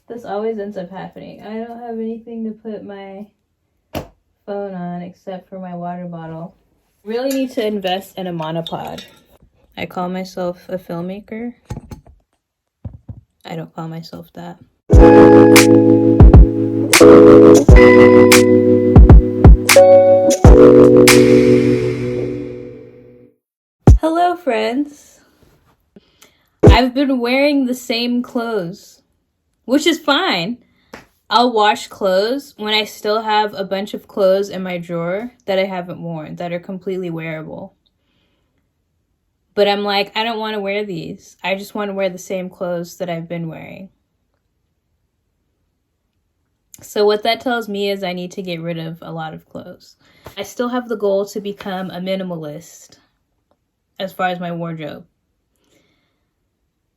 This always ends up happening. I don't have anything to put my phone on except for my water bottle. Really need to invest in a monopod. I call myself a filmmaker. I don't call myself that. Hello, friends. I've been wearing the same clothes, which is fine. I'll wash clothes when I still have a bunch of clothes in my drawer that I haven't worn, that are completely wearable. But I'm like, I don't want to wear these. I just want to wear the same clothes that I've been wearing. So what that tells me is I need to get rid of a lot of clothes. I still have the goal to become a minimalist as far as my wardrobe.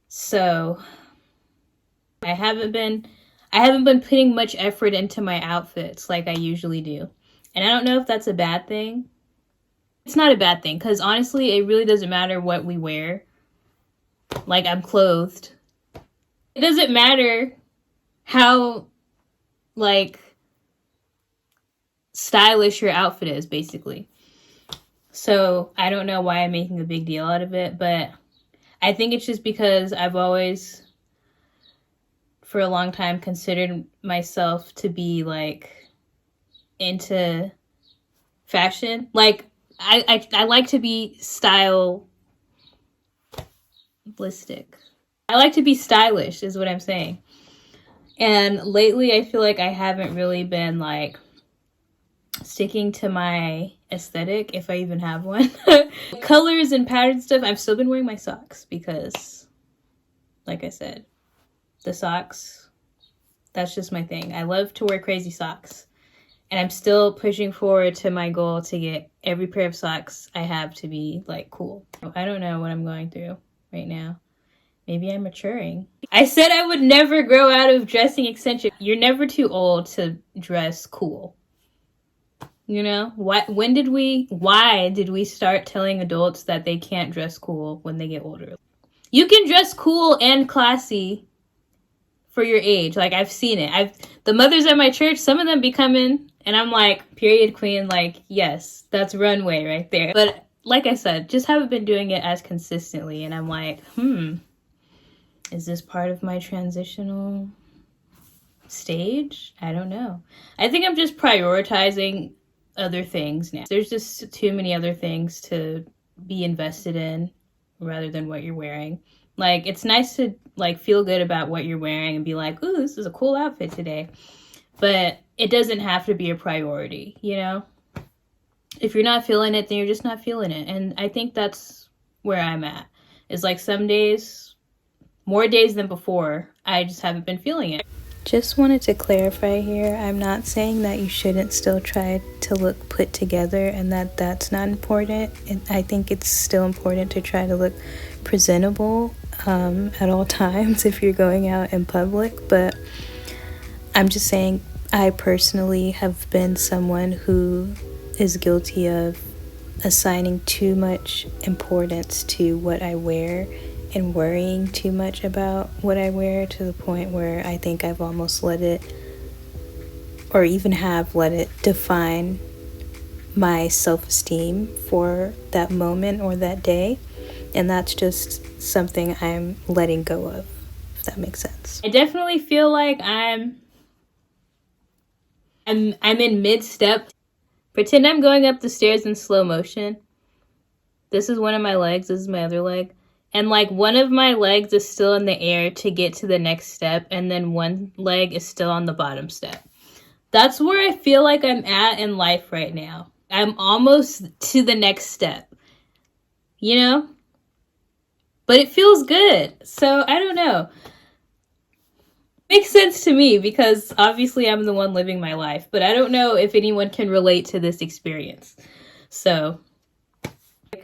So I haven't been putting much effort into my outfits like I usually do. And I don't know if that's a bad thing. It's not a bad thing, because honestly, it really doesn't matter what we wear. Like, I'm clothed. It doesn't matter how, like, stylish your outfit is, basically. So I don't know why I'm making a big deal out of it, but I think it's just because I've always, for a long time, considered myself to be, like, into fashion. Like, I like to be stylistic. I like to be stylish, is what I'm saying. And lately, I feel like I haven't really been, like, sticking to my aesthetic, if I even have one. Colors and pattern stuff, I've still been wearing my socks because, like I said, the socks, that's just my thing. I love to wear crazy socks. And I'm still pushing forward to my goal to get every pair of socks I have to be, like, cool. I don't know what I'm going through right now. Maybe I'm maturing. I said I would never grow out of dressing eccentric. You're never too old to dress cool. You know? Why did we start telling adults that they can't dress cool when they get older? You can dress cool and classy for your age. Like, I've seen it. The mothers at my church, some of them be coming, and I'm like, period queen, like, yes, that's runway right there. But like I said, just haven't been doing it as consistently, and I'm like, is this part of my transitional stage? I don't know. I think I'm just prioritizing other things now. There's just too many other things to be invested in rather than what you're wearing. Like, it's nice to, like, feel good about what you're wearing and be like, ooh, this is a cool outfit today. But it doesn't have to be a priority, you know? If you're not feeling it, then you're just not feeling it. And I think that's where I'm at. It's like some days, more days than before, I just haven't been feeling it. Just wanted to clarify here, I'm not saying that you shouldn't still try to look put together and that that's not important. I think it's still important to try to look presentable at all times if you're going out in public, but I'm just saying I personally have been someone who is guilty of assigning too much importance to what I wear and worrying too much about what I wear to the point where I think I've almost let it, or even have let it, define my self-esteem for that moment or that day. And that's just something I'm letting go of, if that makes sense. I definitely feel like I'm in mid-step. Pretend I'm going up the stairs in slow motion. This is one of my legs, this is my other leg. And, like, one of my legs is still in the air to get to the next step, and then one leg is still on the bottom step. That's where I feel like I'm at in life right now. I'm almost to the next step, you know? But it feels good. So, I don't know. Makes sense to me because obviously I'm the one living my life, but I don't know if anyone can relate to this experience. So,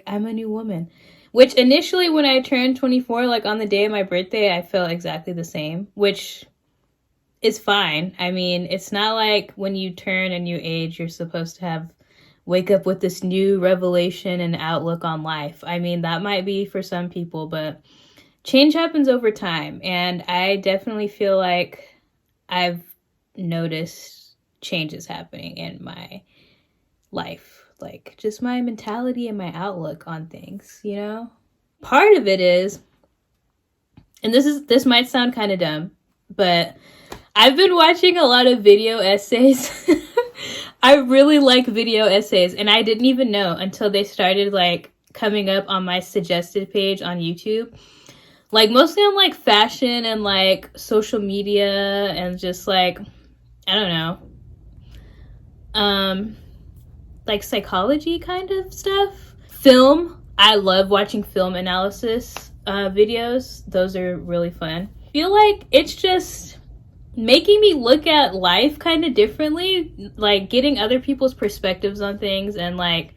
I'm a new woman. Which initially when I turned 24, like on the day of my birthday, I felt exactly the same, which is fine. I mean, it's not like when you turn a new age, you're supposed to wake up with this new revelation and outlook on life. I mean, that might be for some people, but change happens over time. And I definitely feel like I've noticed changes happening in my life, like just my mentality and my outlook on things, you know? Part of it is, and this might sound kind of dumb, but I've been watching a lot of video essays. I really like video essays, and I didn't even know until they started like coming up on my suggested page on YouTube. Like mostly on like fashion and like social media and just like, I don't know, like psychology kind of stuff. Film, I love watching film analysis videos. Those are really fun. I feel like it's just making me look at life kind of differently, like getting other people's perspectives on things and like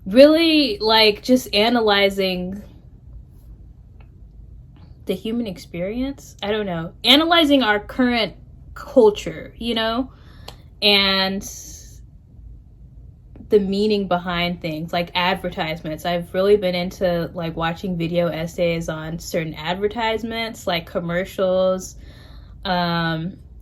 really like just analyzing the human experience. I don't know, analyzing our current culture, you know, and the meaning behind things like advertisements. I've really been into like watching video essays on certain advertisements, like commercials,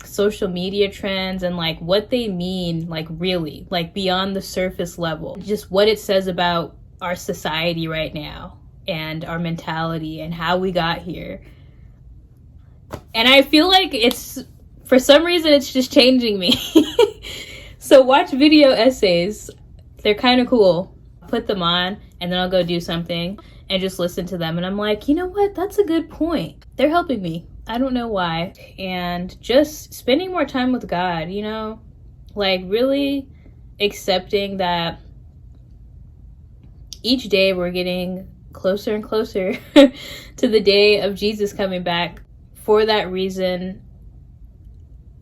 social media trends, and like what they mean, like really, like beyond the surface level, just what it says about our society right now and our mentality and how we got here. And I feel like it's, for some reason, it's just changing me. So watch video essays. They're kind of cool. Put them on and then I'll go do something and just listen to them. And I'm like, you know what? That's a good point. They're helping me. I don't know why. And just spending more time with God, you know, like really accepting that each day we're getting closer and closer to the day of Jesus coming back. For that reason,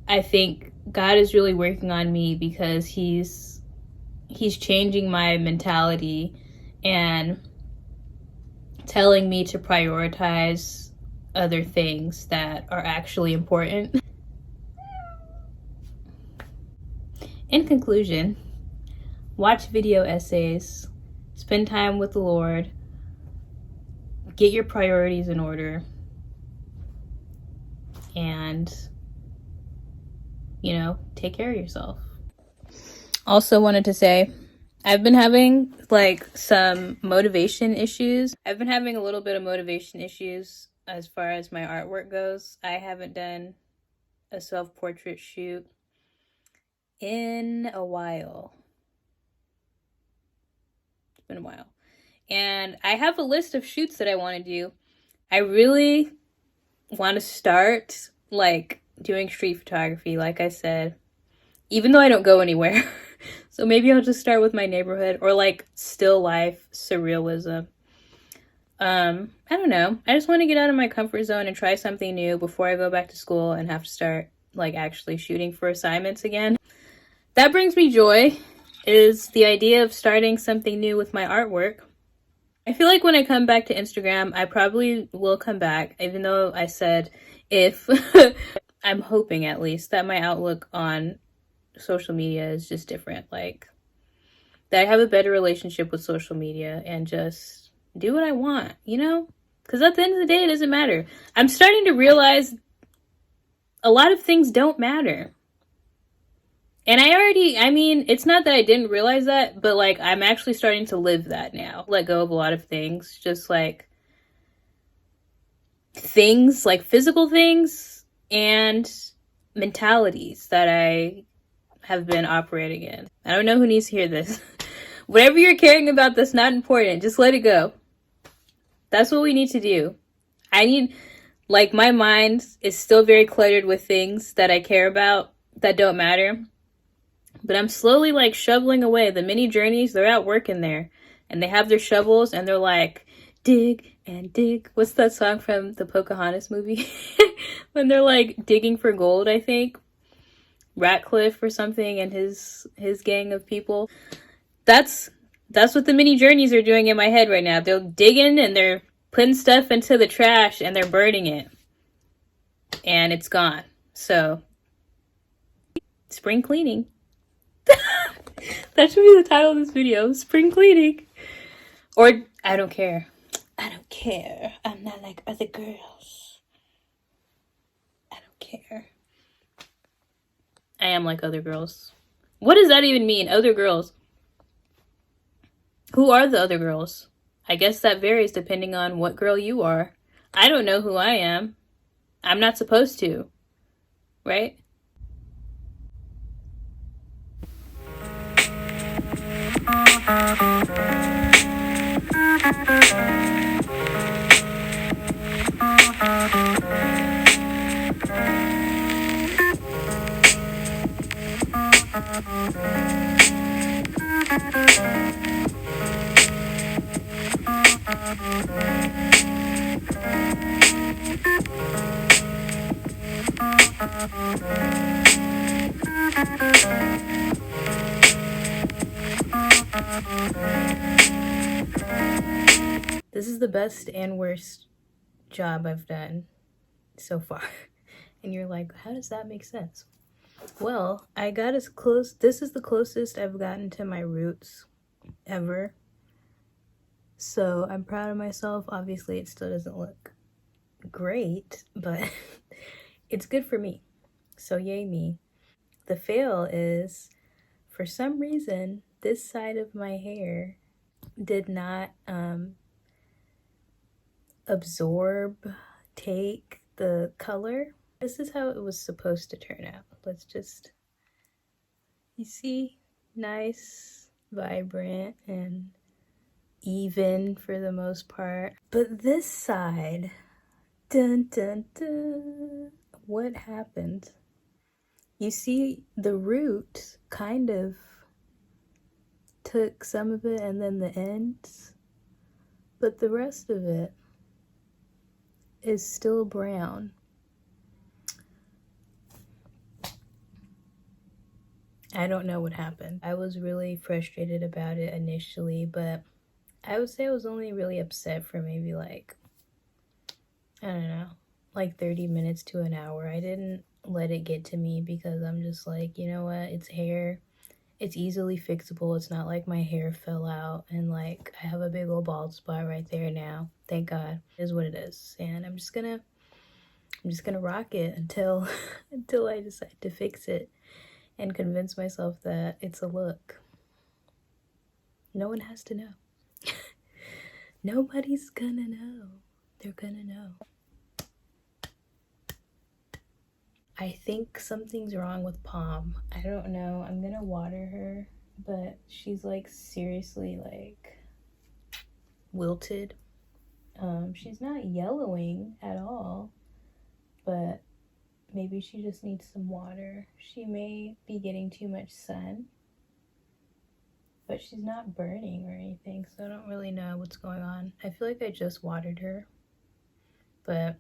I think God is really working on me because he's changing my mentality and telling me to prioritize other things that are actually important. In conclusion, watch video essays, spend time with the Lord, get your priorities in order, and, you know, take care of yourself. Also wanted to say, I've been having like some motivation issues. I've been having a little bit of motivation issues as far as my artwork goes. I haven't done a self-portrait shoot in a while. It's been a while. And I have a list of shoots that I want to do. I really want to start like doing street photography, like I said, even though I don't go anywhere. So maybe I'll just start with my neighborhood or like still life surrealism. I don't know. I just want to get out of my comfort zone and try something new before I go back to school and have to start like actually shooting for assignments again. That brings me joy, is the idea of starting something new with my artwork. I feel like when I come back to Instagram, I probably will come back, even though I said if, I'm hoping at least, that my outlook on social media is just different. Like, that I have a better relationship with social media and just do what I want, you know? Because at the end of the day, it doesn't matter. I'm starting to realize a lot of things don't matter. And I mean, it's not that I didn't realize that, but like, I'm actually starting to live that now. Let go of a lot of things, just like things, like physical things and mentalities that I have been operating in. I don't know who needs to hear this. Whatever you're caring about that's not important, just let it go. That's what we need to do. Like, my mind is still very cluttered with things that I care about that don't matter. But I'm slowly like shoveling away. The mini journeys, they're out working there. And they have their shovels and they're like, dig and dig. What's that song from the Pocahontas movie? When they're like digging for gold, I think. Ratcliffe or something and his gang of people. That's what the mini journeys are doing in my head right now. They're digging and they're putting stuff into the trash and they're burning it. And it's gone. So, spring cleaning. That should be the title of this video. Spring cleaning. Or, I don't care. I don't care. I'm not like other girls. I don't care. I am like other girls. What does that even mean, other girls? Who are the other girls? I guess that varies depending on what girl you are. I don't know who I am. I'm not supposed to, right? This is the best and worst job I've done so far. And you're like, how does that make sense? Well, I got as close. This is the closest I've gotten to my roots ever. So I'm proud of myself. Obviously, it still doesn't look great, but it's good for me. So yay me. The fail is, for some reason, this side of my hair did not take the color. This is how it was supposed to turn out. Let's just, you see, nice, vibrant, and even for the most part. But this side, dun dun dun, what happened? You see, the root kind of took some of it and then the ends, but the rest of it is still brown. I don't know what happened. I was really frustrated about it initially, but I would say I was only really upset for maybe like, I don't know, like 30 minutes to an hour. I didn't let it get to me because I'm just like, you know what, it's hair. It's easily fixable. It's not like my hair fell out and like I have a big old bald spot right there now. Thank God. It is what it is. And I'm just gonna rock it until I decide to fix it and convince myself that it's a look. No one has to know. Nobody's gonna know. They're gonna know. I think something's wrong with Palm. I don't know. I'm gonna water her, but she's like seriously like wilted. She's not yellowing at all, but maybe she just needs some water. She may be getting too much sun, but she's not burning or anything, so I don't really know what's going on. I feel like I just watered her, but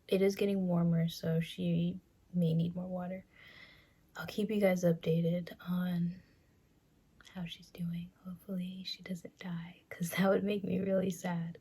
it is getting warmer, so she may need more water. I'll keep you guys updated on how she's doing. Hopefully she doesn't die, because that would make me really sad.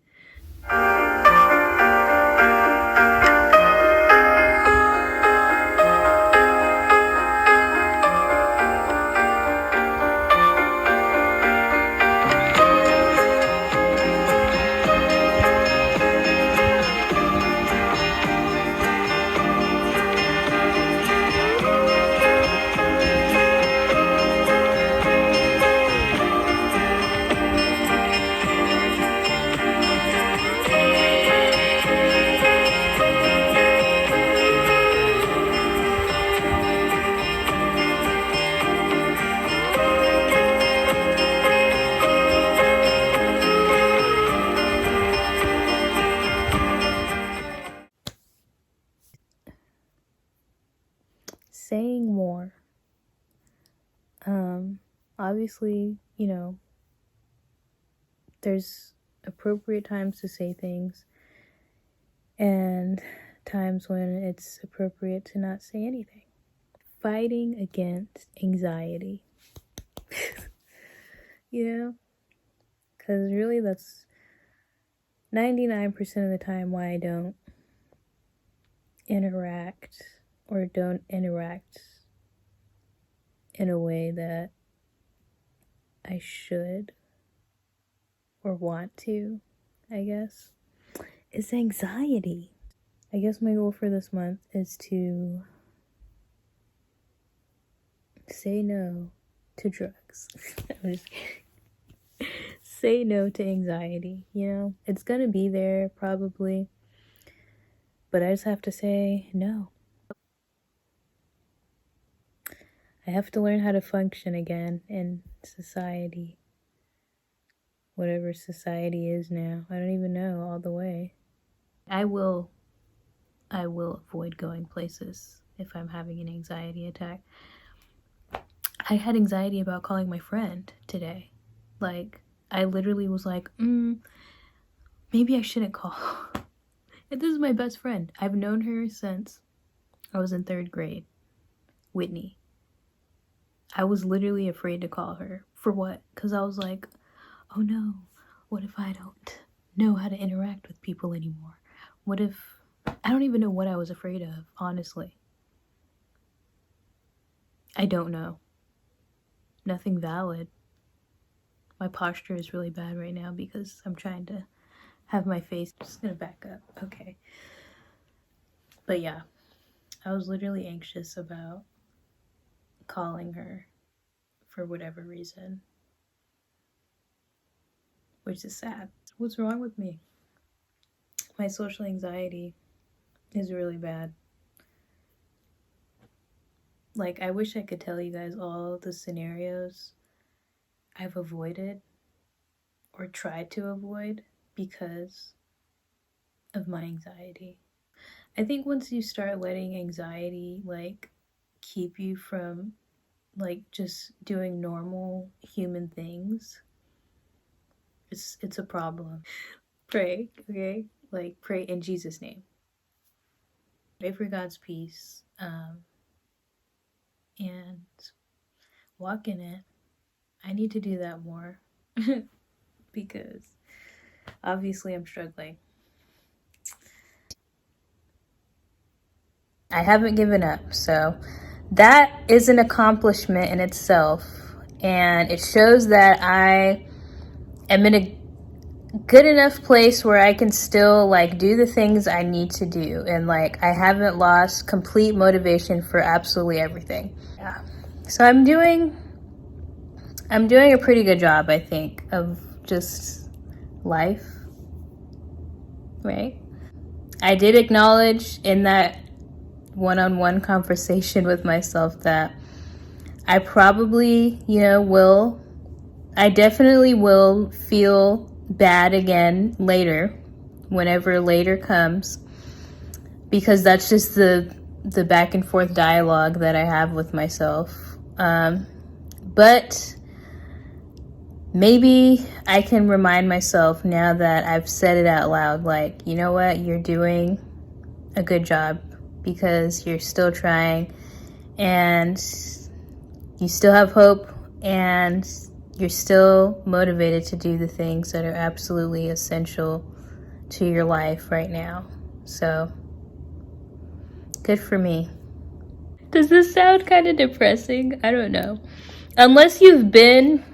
Saying more. Obviously, you know, there's appropriate times to say things and times when it's appropriate to not say anything. Fighting against anxiety. You know? Because really that's 99% of the time why I don't interact in a way that I should or want to, I guess, is anxiety. I guess my goal for this month is to Say no to drugs. I'm just kidding. Say no to anxiety. You know, it's gonna be there probably, but I just have to say no. I have to learn how to function again in society. Whatever society is now. I don't even know all the way. I will avoid going places if I'm having an anxiety attack. I had anxiety about calling my friend today. Like, I literally was like, maybe I shouldn't call. And this is my best friend. I've known her since I was in 3rd grade. Whitney. I was literally afraid to call her. For what? Because I was like, oh no, what if I don't know how to interact with people anymore? What if, I don't even know what I was afraid of, honestly. I don't know. Nothing valid. My posture is really bad right now because I'm trying to have my face, I'm just gonna back up, okay. But yeah, I was literally anxious about calling her for whatever reason, which is sad. What's wrong with me? My social anxiety is really bad. Like, I wish I could tell you guys all the scenarios I've avoided or tried to avoid because of my anxiety. I think once you start letting anxiety, like, keep you from, like, just doing normal human things, it's a problem. Pray, okay? Like, pray in Jesus' name. Pray for God's peace, and walk in it. I need to do that more because obviously I'm struggling. I haven't given up, so that is an accomplishment in itself, and it shows that I am in a good enough place where I can still, like, do the things I need to do, and, like, I haven't lost complete motivation for absolutely everything. Yeah. So I'm doing a pretty good job, I think, of just life, right? I did acknowledge in that one-on-one conversation with myself that I probably, I definitely will feel bad again later, whenever later comes, because that's just the back and forth dialogue that I have with myself. But maybe I can remind myself now that I've said it out loud, like, you know what, you're doing a good job because you're still trying and you still have hope and you're still motivated to do the things that are absolutely essential to your life right now. So, good for me. Does this sound kind of depressing? I don't know. Unless you've been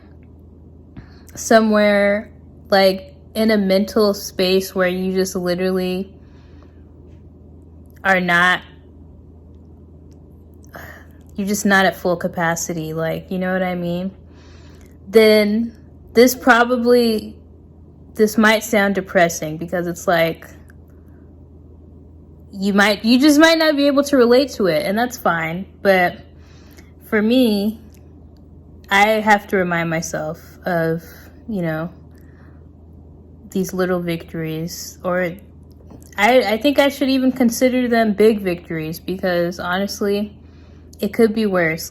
somewhere, like, in a mental space where you just literally are not, you're just not at full capacity, like, you know what I mean? Then this might sound depressing because it's like, you just might not be able to relate to it, and that's fine. But for me, I have to remind myself of, these little victories, or I think I should even consider them big victories, because honestly, it could be worse.